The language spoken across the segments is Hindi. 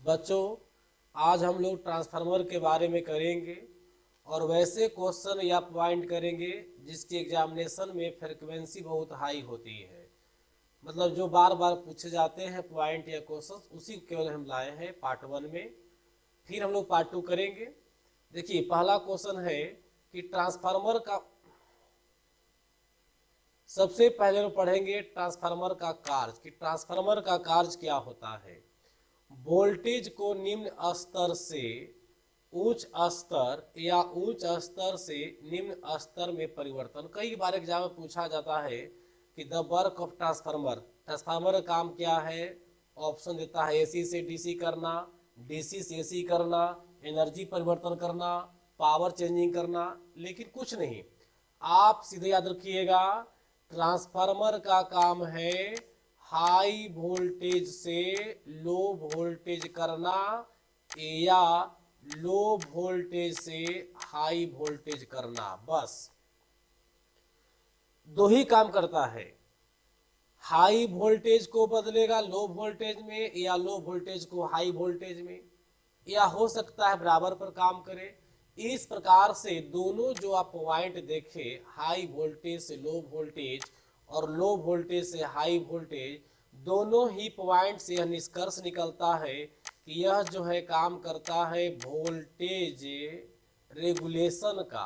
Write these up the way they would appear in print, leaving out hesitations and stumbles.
बच्चों, आज हम लोग ट्रांसफार्मर के बारे में करेंगे और वैसे क्वेश्चन या पॉइंट करेंगे जिसकी एग्जामिनेशन में फ्रिक्वेंसी बहुत हाई होती है। मतलब जो बार बार पूछे जाते हैं पॉइंट या क्वेश्चन, उसी केवल हम लाए हैं पार्ट 1 में। फिर हम लोग पार्ट 2 करेंगे। देखिए, पहला क्वेश्चन है कि ट्रांसफार्मर का, सबसे पहले हम पढ़ेंगे ट्रांसफार्मर का कार्य कि ट्रांसफार्मर का कार्य क्या होता है। वोल्टेज को निम्न स्तर से उच्च स्तर या उच्च स्तर से निम्न स्तर में परिवर्तन। कई बार एग्जाम में पूछा जाता है कि the work of transformer, transformer का काम क्या है। ऑप्शन देता है एसी से डीसी करना, डीसी से एसी करना, एनर्जी परिवर्तन करना, पावर चेंजिंग करना, लेकिन कुछ नहीं। आप सीधे याद रखिएगा, ट्रांसफार्मर का काम है हाई वोल्टेज से लो वोल्टेज करना या लो वोल्टेज से हाई वोल्टेज करना। बस दो ही काम करता है। हाई वोल्टेज को बदलेगा लो वोल्टेज में या लो वोल्टेज को हाई वोल्टेज में, या हो सकता है बराबर पर काम करे। इस प्रकार से दोनों जो आप पॉइंट देखे, हाई वोल्टेज से लो वोल्टेज और लो वोल्टेज से हाई वोल्टेज, दोनों ही पॉइंट से यह निष्कर्ष निकलता है कि यह जो है काम करता है वोल्टेज रेगुलेशन का।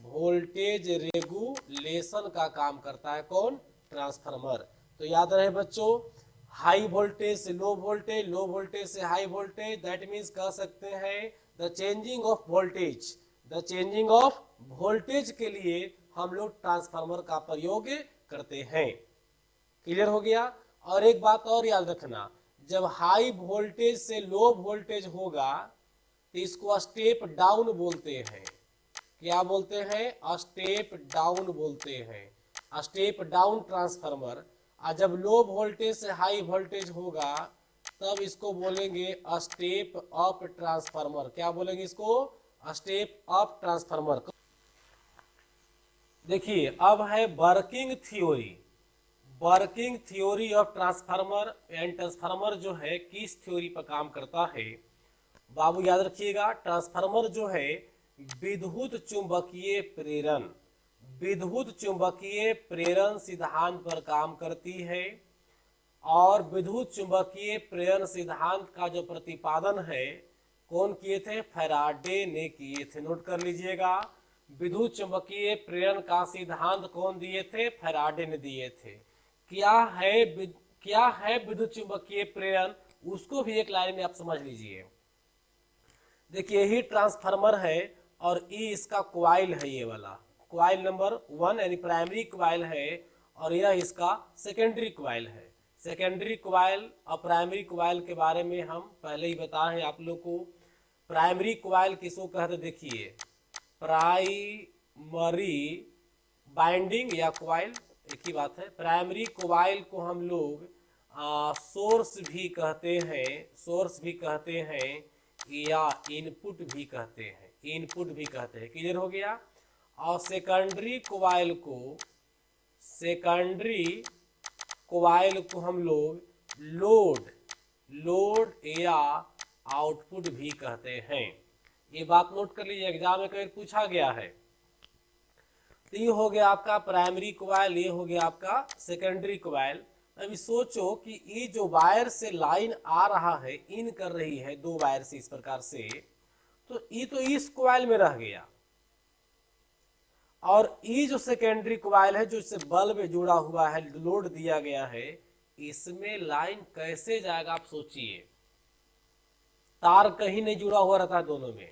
वोल्टेज रेगुलेशन का काम करता है कौन? ट्रांसफार्मर। तो याद रहे बच्चों, हाई वोल्टेज से लो वोल्टेज, लो वोल्टेज से हाई वोल्टेज, दैट मीन्स कह सकते हैं the changing of voltage. The changing of voltage के लिए हम लोग ट्रांसफार्मर का प्रयोग करते हैं। क्लियर हो गया। और एक बात और याद रखना, जब हाई वोल्टेज से लो वोल्टेज होगा तो इसको स्टेप डाउन बोलते हैं। क्या बोलते हैं? स्टेप डाउन बोलते हैं, स्टेप डाउन ट्रांसफार्मर। और जब लो वोल्टेज से हाई वोल्टेज होगा तब इसको बोलेंगे स्टेप अप ट्रांसफार्मर। क्या बोलेंगे इसको? Step up transformer. देखिए, अब है working theory. Working theory of transformer. And transformer जो है किस थ्योरी पर काम करता है? बाबू याद रखिएगा, ट्रांसफार्मर जो है विद्युत चुंबकीय प्रेरण, विद्युत चुंबकीय प्रेरण सिद्धांत पर काम करती है। और विद्युत चुंबकीय प्रेरण सिद्धांत का जो प्रतिपादन है कौन किए थे? फैराडे ने किए थे। नोट कर लीजिएगा, विद्युत चुंबकीय प्रेरण का सिद्धांत कौन दिए थे? फैराडे ने दिए थे। क्या है विद्युत चुंबकीय प्रेरण, उसको भी एक लाइन में आप समझ लीजिए। देखिए, यही ट्रांसफार्मर है और ये इसका क्वाइल है, ये वाला क्वाइल नंबर 1 यानी प्राइमरी क्वाइल है, और यह इसका सेकेंडरी क्वाइल है। सेकेंडरी क्वाइल और प्राइमरी क्वाइल के बारे में हम पहले ही बताए हैं आप लोग को। प्राइमरी क्वाइल किसको कहते? देखिए, प्राइमरी बाइंडिंग या क्वाइल एक ही बात है। प्राइमरी क्वाइल को हम लोग सोर्स भी कहते हैं, सोर्स भी कहते हैं या इनपुट भी कहते हैं, इनपुट भी कहते हैं। क्लियर हो गया। और सेकेंडरी क्वाइल को, सेकेंडरी क्वाइल को हम लोग लोड, लोड या आउटपुट भी कहते हैं। ये बात नोट कर लीजिए, एग्जाम में कभी पूछा गया है। तो ये हो गया आपका प्राइमरी क्वाइल, ये हो गया आपका सेकेंडरी क्वाइल। अभी सोचो कि ये जो वायर से लाइन आ रहा है, इन कर रही है दो वायर से इस प्रकार से, तो ये तो इस क्वाइल में रह गया। और ये जो सेकेंडरी क्वाइल है जो इससे बल्ब में जुड़ा हुआ है, लोड दिया गया है, इसमें लाइन कैसे जाएगा आप सोचिए। तार कहीं नहीं जुड़ा हुआ रहता है दोनों में,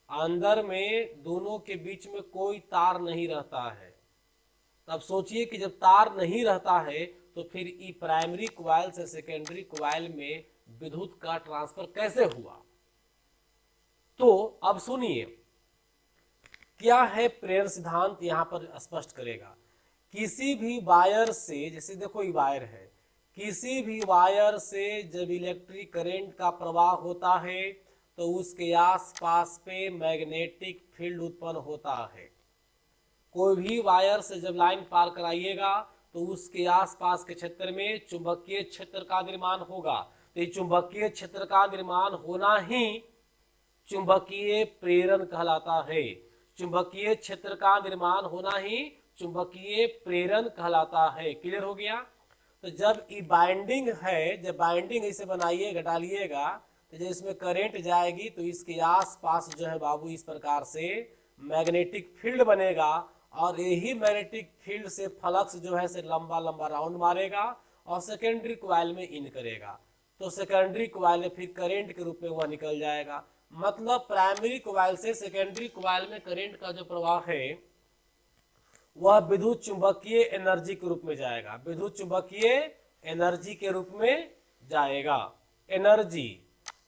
अंदर में दोनों के बीच में कोई तार नहीं रहता है। तब सोचिए कि जब तार नहीं रहता है तो फिर ई प्राइमरी क्वाइल से सेकेंडरी क्वाइल में विद्युत का ट्रांसफर कैसे हुआ। तो अब सुनिए, क्या है प्रेरण सिद्धांत, यहां पर स्पष्ट करेगा। किसी भी वायर से, जैसे देखो ये वायर है, किसी भी वायर से जब इलेक्ट्रिक करंट का प्रवाह होता है तो उसके आसपास पे मैग्नेटिक फील्ड उत्पन्न होता है। कोई भी वायर से जब लाइन पार कराइएगा तो उसके आसपास के क्षेत्र में चुंबकीय क्षेत्र का निर्माण होगा। तो चुंबकीय क्षेत्र का निर्माण होना ही चुंबकीय प्रेरण कहलाता है। चुंबकीय क्षेत्र का निर्माण होना ही चुंबकीय प्रेरण कहलाता है। क्लियर हो गया। तो जब ये बाइंडिंग है, जब बाइंडिंग इसे बनाइएगा, डालिएगा, तो जब इसमें करंट जाएगी तो इसके आसपास जो है बाबू इस प्रकार से मैग्नेटिक फील्ड बनेगा और यही मैग्नेटिक फील्ड से फ्लक्स जो है से लंबा लंबा राउंड मारेगा और सेकेंडरी कॉइल में इन करेगा। तो सेकेंडरी कॉइल में फिर करंट के रूप में वह निकल जाएगा। मतलब प्राइमरी कॉइल से सेकेंडरी कॉइल में करंट का जो प्रवाह है वह विद्युत चुंबकीय एनर्जी के रूप में जाएगा, विद्युत चुंबकीय एनर्जी के रूप में जाएगा। एनर्जी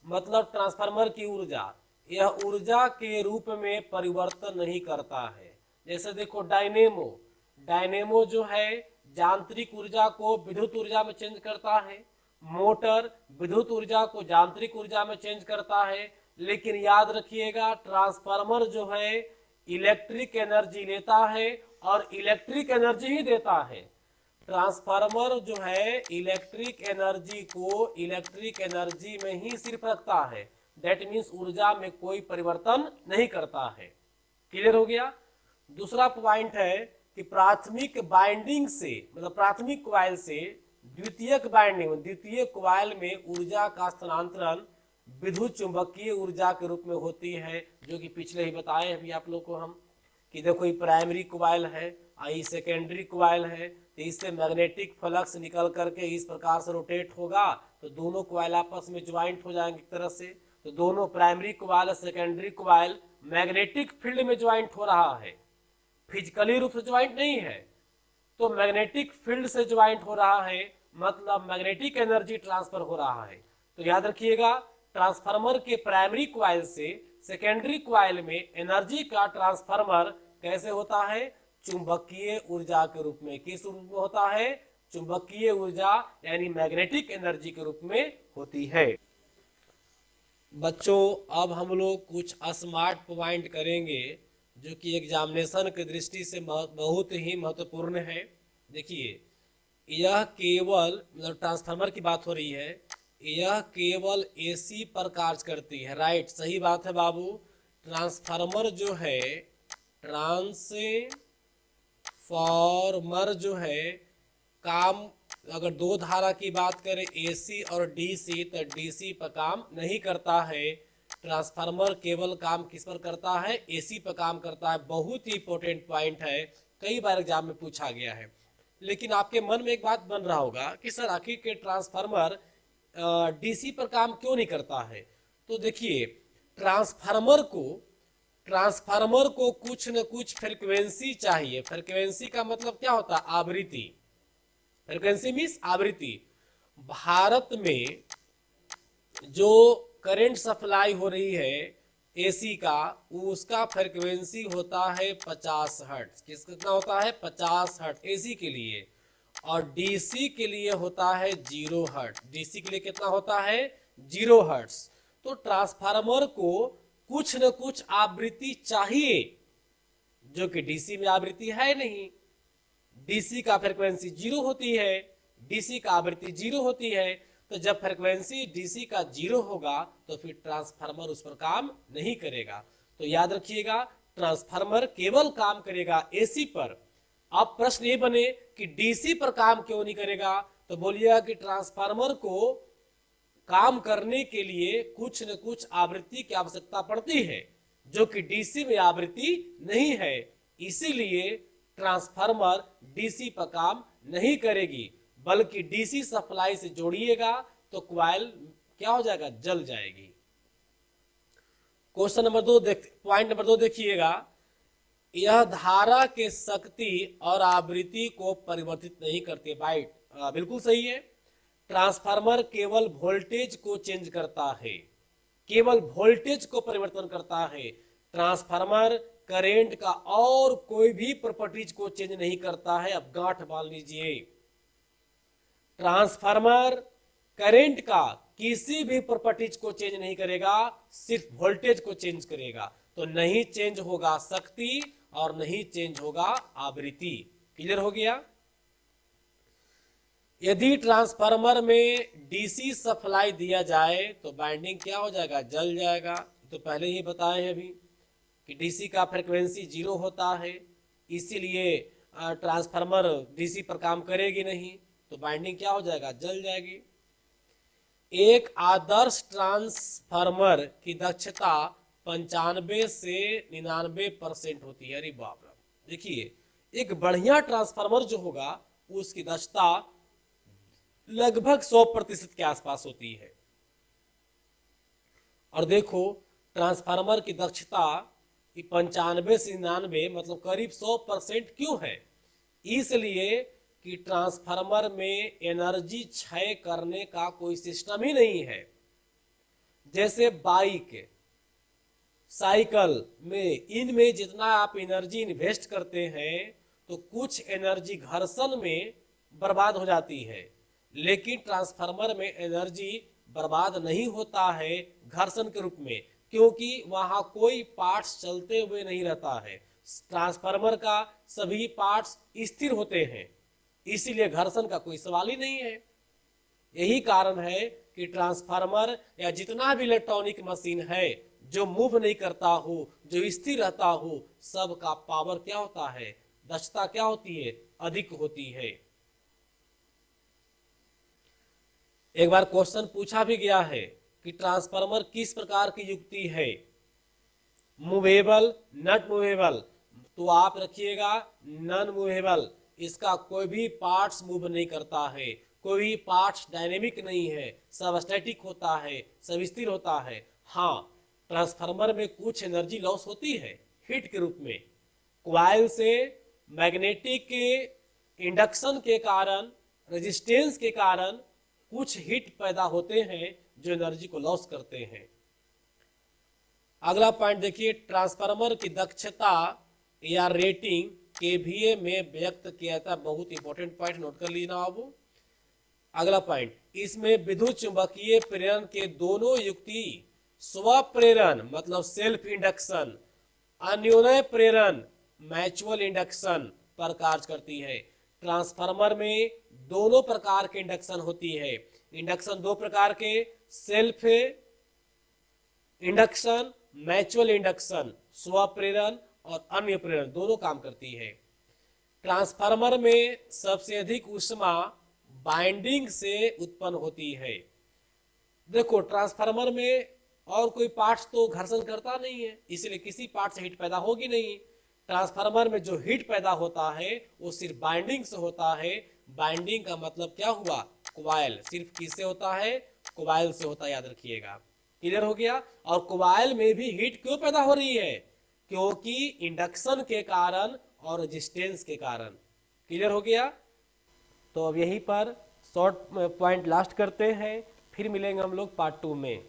मतलब ट्रांसफार्मर की ऊर्जा, यह ऊर्जा के रूप में परिवर्तन नहीं करता है। जैसे देखो डायनेमो, डायनेमो जो है यांत्रिक ऊर्जा को विद्युत ऊर्जा में चेंज करता है, मोटर विद्युत ऊर्जा को यांत्रिक ऊर्जा में चेंज करता है। लेकिन याद रखिएगा ट्रांसफार्मर जो है इलेक्ट्रिक एनर्जी लेता है और इलेक्ट्रिक एनर्जी ही देता है। ट्रांसफार्मर जो है इलेक्ट्रिक एनर्जी को इलेक्ट्रिक एनर्जी में ही सिर्फ रखता है, दैट मीन्स ऊर्जा में कोई परिवर्तन नहीं करता है। क्लियर हो गया। दूसरा पॉइंट है कि प्राथमिक बाइंडिंग से मतलब प्राथमिक कॉइल से द्वितीयक बाइंडिंग, द्वितीय कॉइल में ऊर्जा का स्थानांतरण विद्युत चुंबकीय ऊर्जा के रूप में होती है, जो कि पिछले ही बताए अभी आप लोग को हम कि देखो ये प्राइमरी कॉइल है, ये सेकेंडरी कॉइल है, तो इससे मैग्नेटिक फ्लक्स निकल करके इस प्रकार से रोटेट होगा तो दोनों कॉइल आपस में ज्वाइंट हो जाएंगे एक तरह से। तो दोनों प्राइमरी कॉइल और सेकेंडरी कॉइल मैग्नेटिक फील्ड में ज्वाइंट हो रहा है, फिजिकली रूप से ज्वाइंट नहीं है। तो मैग्नेटिक फील्ड से ज्वाइंट हो रहा है, मतलब मैग्नेटिक एनर्जी ट्रांसफर हो रहा है। तो याद रखिएगा ट्रांसफार्मर के प्राइमरी कॉइल से सेकेंडरी कॉइल में एनर्जी का ट्रांसफार्मर कैसे होता है? चुंबकीय ऊर्जा के रूप में। किस रूप में होता है? चुंबकीय ऊर्जा यानी मैग्नेटिक एनर्जी के रूप में होती है। बच्चों अब हम लोग कुछ स्मार्ट पॉइंट करेंगे जो कि एग्जामिनेशन की दृष्टि से बहुत ही महत्वपूर्ण है। देखिए यह केवल मतलब ट्रांसफार्मर की बात हो रही है, यह केवल एसी पर कार्य करती है। राइट, सही बात है बाबू। ट्रांसफार्मर जो है ट्रांसफार्मर जो है काम अगर दो धारा की बात करें एसी और डीसी तो डीसी पर काम नहीं करता है। ट्रांसफार्मर केवल काम किस पर करता है? एसी पर काम करता है। बहुत ही इंपॉर्टेंट पॉइंट है, कई बार एग्जाम में पूछा गया है। लेकिन आपके मन में एक बात बन रहा होगा कि सर आखिर के ट्रांसफार्मर डीसी पर काम क्यों नहीं करता है? तो देखिए ट्रांसफार्मर को कुछ न कुछ फ्रीक्वेंसी चाहिए। फ्रीक्वेंसी का मतलब क्या होता है? आवृत्ति। फ्रीक्वेंसी मीन्स आवृत्ति। भारत में जो करंट सप्लाई हो रही है एसी का, उसका फ्रीक्वेंसी होता है 50 हर्ट्ज। कितना होता है? 50 हर्ट्ज एसी के लिए। और डीसी के लिए होता है 0 हर्ट्ज। डीसी के लिए कितना होता है? 0 हर्ट्ज। तो ट्रांसफार्मर को कुछ न कुछ आवृत्ति चाहिए, जो कि डीसी में आवृत्ति है नहीं। डीसी का फ्रीक्वेंसी 0 होती है, डीसी का आवृत्ति 0 होती है। तो जब फ्रीक्वेंसी डीसी का 0 होगा तो फिर ट्रांसफार्मर उस पर काम नहीं करेगा। तो याद रखिएगा ट्रांसफार्मर केवल काम करेगा एसी पर। अब प्रश्न ये बने कि डीसी पर काम क्यों नहीं करेगा? तो बोलिएगा कि ट्रांसफार्मर को काम करने के लिए कुछ न कुछ आवृत्ति की आवश्यकता पड़ती है, जो कि डीसी में आवृत्ति नहीं है। इसीलिए ट्रांसफार्मर डीसी पर काम नहीं करेगी, बल्कि डीसी सप्लाई से जोड़िएगा तो कॉइल क्या हो जाएगा? जल जाएगी। क्वेश्चन नंबर 2 पॉइंट नंबर 2 देखिएगा, यह धारा के शक्ति और आवृत्ति को परिवर्तित नहीं करती। बाइट बिल्कुल सही है। ट्रांसफार्मर केवल वोल्टेज को चेंज करता है, केवल वोल्टेज को परिवर्तन करता है। ट्रांसफार्मर करंट का और कोई भी प्रॉपर्टीज को चेंज नहीं करता है। अब गांठ बांध लीजिए, ट्रांसफार्मर करंट का किसी भी प्रॉपर्टीज को चेंज नहीं करेगा, सिर्फ वोल्टेज को चेंज करेगा। तो नहीं चेंज होगा शक्ति और नहीं चेंज होगा आवृत्ति। क्लियर हो गया। यदि ट्रांसफार्मर में डीसी सप्लाई दिया जाए तो बाइंडिंग क्या हो जाएगा, जल जाएगा। तो पहले ही बताए हैं अभी कि डीसी का फ्रीक्वेंसी 0 होता है, इसीलिए ट्रांसफार्मर डीसी पर काम करेगी नहीं, तो बाइंडिंग क्या हो जाएगा, जल जाएगी। एक आदर्श ट्रांसफार्मर की दक्षता 95 से 99% होती है। अरे बाप रे, देखिए एक बढ़िया ट्रांसफार्मर जो होगा उसकी दक्षता लगभग 100% के आसपास होती है। और देखो ट्रांसफार्मर की दक्षता 95 से 99 मतलब करीब 100% क्यों है, इसलिए कि ट्रांसफार्मर में एनर्जी क्षय करने का कोई सिस्टम ही नहीं है। जैसे बाइक, साइकिल में, इनमें जितना आप एनर्जी इन्वेस्ट करते हैं तो कुछ एनर्जी घर्षण में बर्बाद हो जाती है, लेकिन ट्रांसफार्मर में एनर्जी बर्बाद नहीं होता है घर्षण के रूप में, क्योंकि वहां कोई पार्ट्स चलते हुए नहीं रहता है। ट्रांसफार्मर का सभी पार्ट्स स्थिर होते हैं, इसीलिए घर्षण का कोई सवाल ही नहीं है। यही कारण है कि ट्रांसफार्मर या जितना भी इलेक्ट्रॉनिक मशीन है जो मूव नहीं करता हो, जो स्थिर रहता हो, सब का पावर क्या होता है, दक्षता क्या होती है, अधिक होती है। एक बार क्वेश्चन पूछा भी गया है कि ट्रांसफार्मर किस प्रकार की युक्ति है, मूवेबल, नॉट मूवेबल, तो आप रखिएगा नॉन मूवेबल। इसका कोई भी पार्ट्स मूव नहीं करता है, कोई भी पार्ट्स डायनेमिक नहीं है, सब स्टैटिक होता है, सब स्थिर होता है। हाँ, ट्रांसफार्मर में कुछ एनर्जी लॉस होती है हीट के रूप में, क्वाइल से मैग्नेटिक इंडक्शन के कारण, रेजिस्टेंस के कारण कुछ हीट पैदा होते हैं जो एनर्जी को लॉस करते हैं। अगला पॉइंट देखिए, ट्रांसफार्मर की दक्षता या रेटिंग केवीए में व्यक्त किया था। बहुत इंपॉर्टेंट पॉइंट नोट कर लीजिए आप। अगला पॉइंट, इसमें विद्युत चुंबकीय प्रेरण के दोनों युक्ति स्वप्रेरण मतलब सेल्फ इंडक्शन, अन्योन्य प्रेरण म्यूचुअल इंडक्शन पर कार्य करती है। ट्रांसफार्मर में दोनों प्रकार के इंडक्शन होती है। इंडक्शन दो प्रकार के, सेल्फ इंडक्शन, म्यूचुअल इंडक्शन, स्वप्रेरण और अन्य प्रेरण, दोनों काम करती है। ट्रांसफार्मर में सबसे अधिक ऊष्मा बाइंडिंग से उत्पन्न होती है। देखो ट्रांसफार्मर में और कोई पार्ट्स तो घर्षण करता नहीं है, इसलिए किसी पार्ट से हीट पैदा होगी नहीं। ट्रांसफार्मर में जो हीट पैदा होता है वो सिर्फ बाइंडिंग से होता है। बाइंडिंग का मतलब क्या हुआ, क्वाइल। सिर्फ किससे होता है, क्वाइल से होता है, याद रखिएगा। क्लियर हो गया। और क्वाइल में भी हीट क्यों पैदा हो रही है, क्योंकि इंडक्शन के कारण और रेजिस्टेंस के कारण। क्लियर हो गया। तो अब यहीं पर शॉर्ट पॉइंट लास्ट करते हैं, फिर मिलेंगे हम लोग पार्ट 2 में।